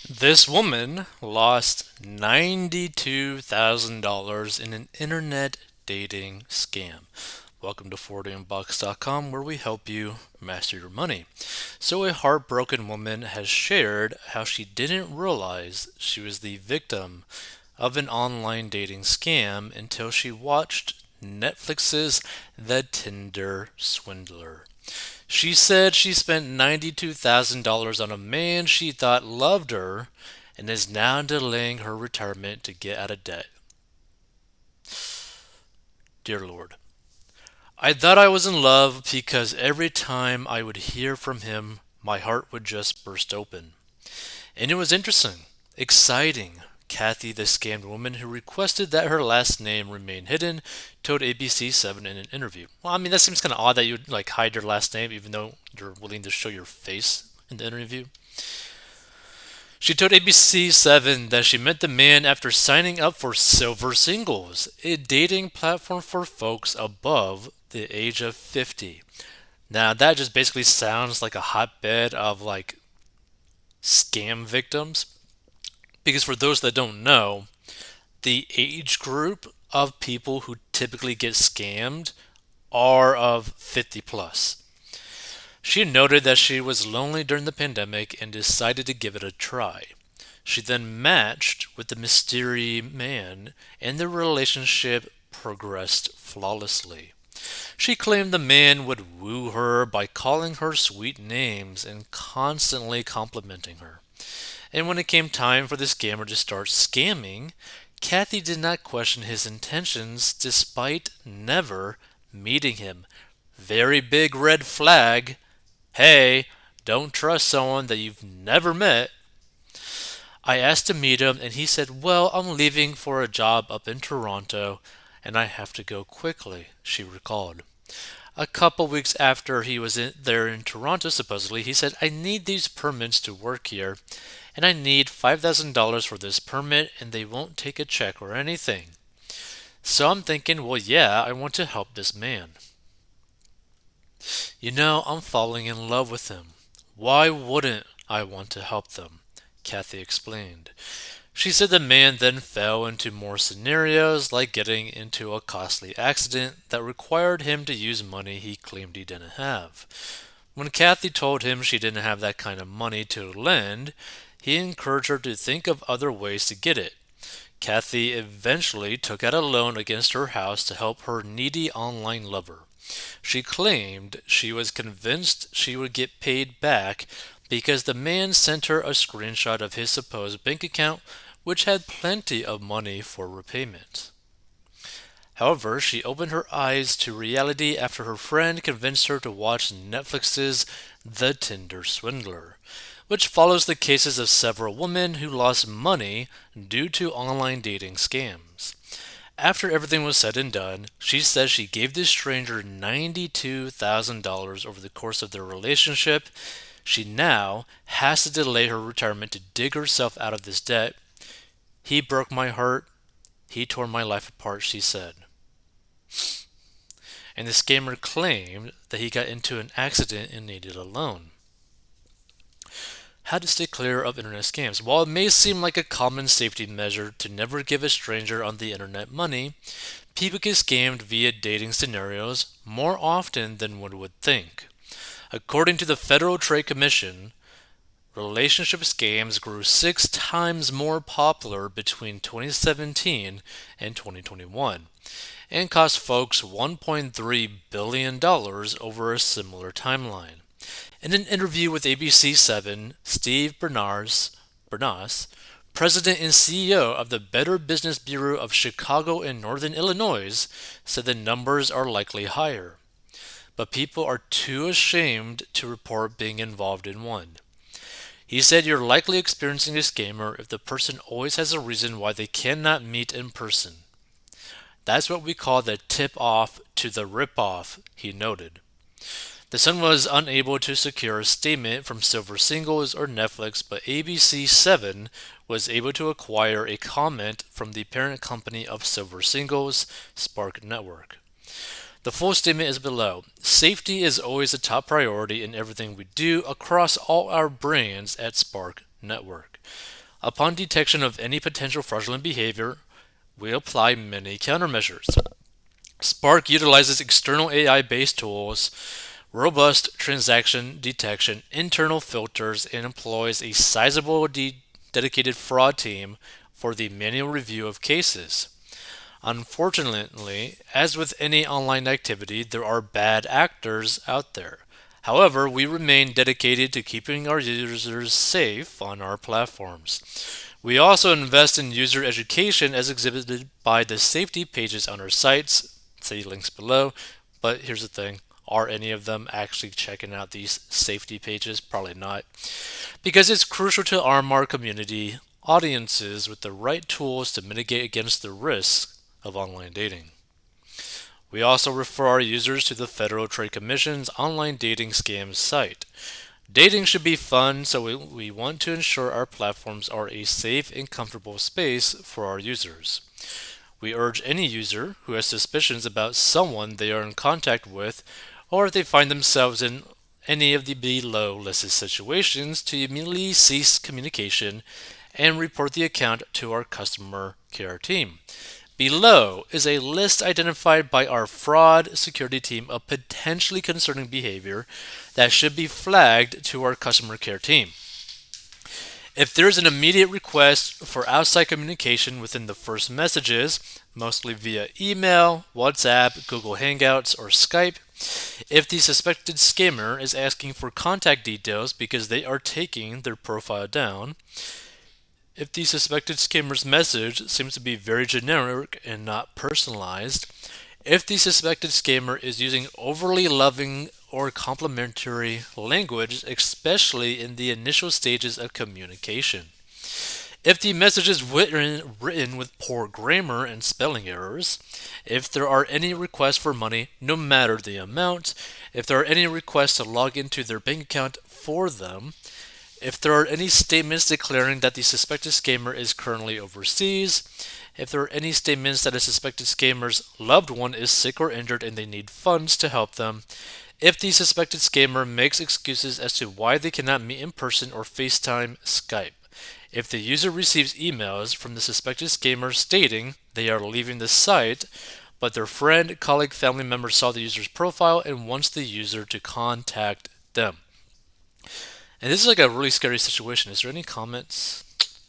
This woman lost $92,000 in an internet dating scam. Welcome to 40inbox.com, where we help you master your money. So, a heartbroken woman has shared how she didn't realize she was the victim of an online dating scam until she watched Netflix's The Tinder Swindler. She said she spent $92,000 on a man she thought loved her and is now delaying her retirement to get out of debt. Dear Lord, I thought I was in love because every time I would hear from him, my heart would just burst open. And it was interesting, exciting. Kathy, the scammed woman who requested that her last name remain hidden, told ABC7 in an interview. Well, I mean, that seems kind of odd that you'd like hide your last name even though you're willing to show your face in the interview. She told ABC7 that she met the man after signing up for Silver Singles, a dating platform for folks above the age of 50. Now, that just basically sounds like a hotbed of like scam victims. Because for those that don't know, the age group of people who typically get scammed are of 50 plus. She noted that she was lonely during the pandemic and decided to give it a try. She then matched with the mystery man, and the relationship progressed flawlessly. She claimed the man would woo her by calling her sweet names and constantly complimenting her. And when it came time for the scammer to start scamming, Kathy did not question his intentions despite never meeting him. Very big red flag. Hey, don't trust someone that you've never met. I asked to meet him, and he said, "Well, I'm leaving for a job up in Toronto, and I have to go quickly," she recalled. A couple weeks after he was there in Toronto, supposedly, he said, "I need these permits to work here, and I need $5,000 for this permit, and they won't take a check or anything." So I'm thinking, well, yeah, I want to help this man. I'm falling in love with him. Why wouldn't I want to help them? Kathy explained. She said the man then fell into more scenarios, like getting into a costly accident that required him to use money he claimed he didn't have. When Kathy told him she didn't have that kind of money to lend, he encouraged her to think of other ways to get it. Kathy eventually took out a loan against her house to help her needy online lover. She claimed she was convinced she would get paid back because the man sent her a screenshot of his supposed bank account, which had plenty of money for repayment. However, she opened her eyes to reality after her friend convinced her to watch Netflix's The Tinder Swindler, which follows the cases of several women who lost money due to online dating scams. After everything was said and done, she says she gave this stranger $92,000 over the course of their relationship. She now has to delay her retirement to dig herself out of this debt. He broke my heart. He tore my life apart, she said. And the scammer claimed that he got into an accident and needed a loan. How to stay clear of internet scams. While it may seem like a common safety measure to never give a stranger on the internet money, people get scammed via dating scenarios more often than one would think. According to the Federal Trade Commission, relationship scams grew 6 times more popular between 2017 and 2021 and cost folks $1.3 billion over a similar timeline. In an interview with ABC7, Steve Bernas, president and CEO of the Better Business Bureau of Chicago and Northern Illinois, said the numbers are likely higher, but people are too ashamed to report being involved in one. He said you're likely experiencing a scammer if the person always has a reason why they cannot meet in person. That's what we call the tip off to the rip off, he noted. The Sun was unable to secure a statement from Silver Singles or Netflix, but ABC7 was able to acquire a comment from the parent company of Silver Singles, Spark Network. The full statement is below. Safety is always a top priority in everything we do across all our brands at Spark network. Upon detection of any potential fraudulent behavior, we apply many countermeasures. Spark utilizes external AI based tools, robust transaction detection, internal filters, and employs a sizable dedicated fraud team for the manual review of cases. Unfortunately, as with any online activity, there are bad actors out there. However, we remain dedicated to keeping our users safe on our platforms. We also invest in user education as exhibited by the safety pages on our sites. See links below. But here's the thing, are any of them actually checking out these safety pages? Probably not. Because it's crucial to arm our community audiences with the right tools to mitigate against the risks of online dating. We also refer our users to the Federal Trade Commission's online dating scams site. Dating should be fun, so we want to ensure our platforms are a safe and comfortable space for our users. We urge any user who has suspicions about someone they are in contact with, or if they find themselves in any of the below listed situations, to immediately cease communication and report the account to our customer care team. Below is a list identified by our fraud security team of potentially concerning behavior that should be flagged to our customer care team. If there's an immediate request for outside communication within the first messages, mostly via email, WhatsApp, Google Hangouts, or Skype, if the suspected scammer is asking for contact details because they are taking their profile down, if the suspected scammer's message seems to be very generic and not personalized, if the suspected scammer is using overly loving or complimentary language, especially in the initial stages of communication, if the message is written with poor grammar and spelling errors, if there are any requests for money, no matter the amount, if there are any requests to log into their bank account for them, if there are any statements declaring that the suspected scammer is currently overseas, if there are any statements that a suspected scammer's loved one is sick or injured and they need funds to help them, if the suspected scammer makes excuses as to why they cannot meet in person or FaceTime Skype, if the user receives emails from the suspected scammer stating they are leaving the site, but their friend, colleague, family member saw the user's profile and wants the user to contact them. And this is like a really scary situation. Is there any comments?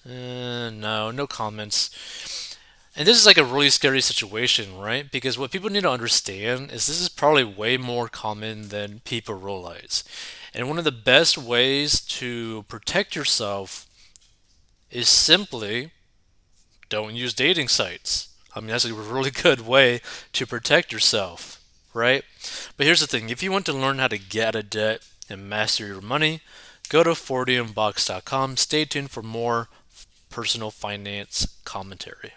No comments. And this is like a really scary situation, right? Because what people need to understand is this is probably way more common than people realize. And one of the best ways to protect yourself is simply don't use dating sites. I mean, that's a really good way to protect yourself, right? But here's the thing, if you want to learn how to get out of debt and master your money, go to 40inbox.com. Stay tuned for more personal finance commentary.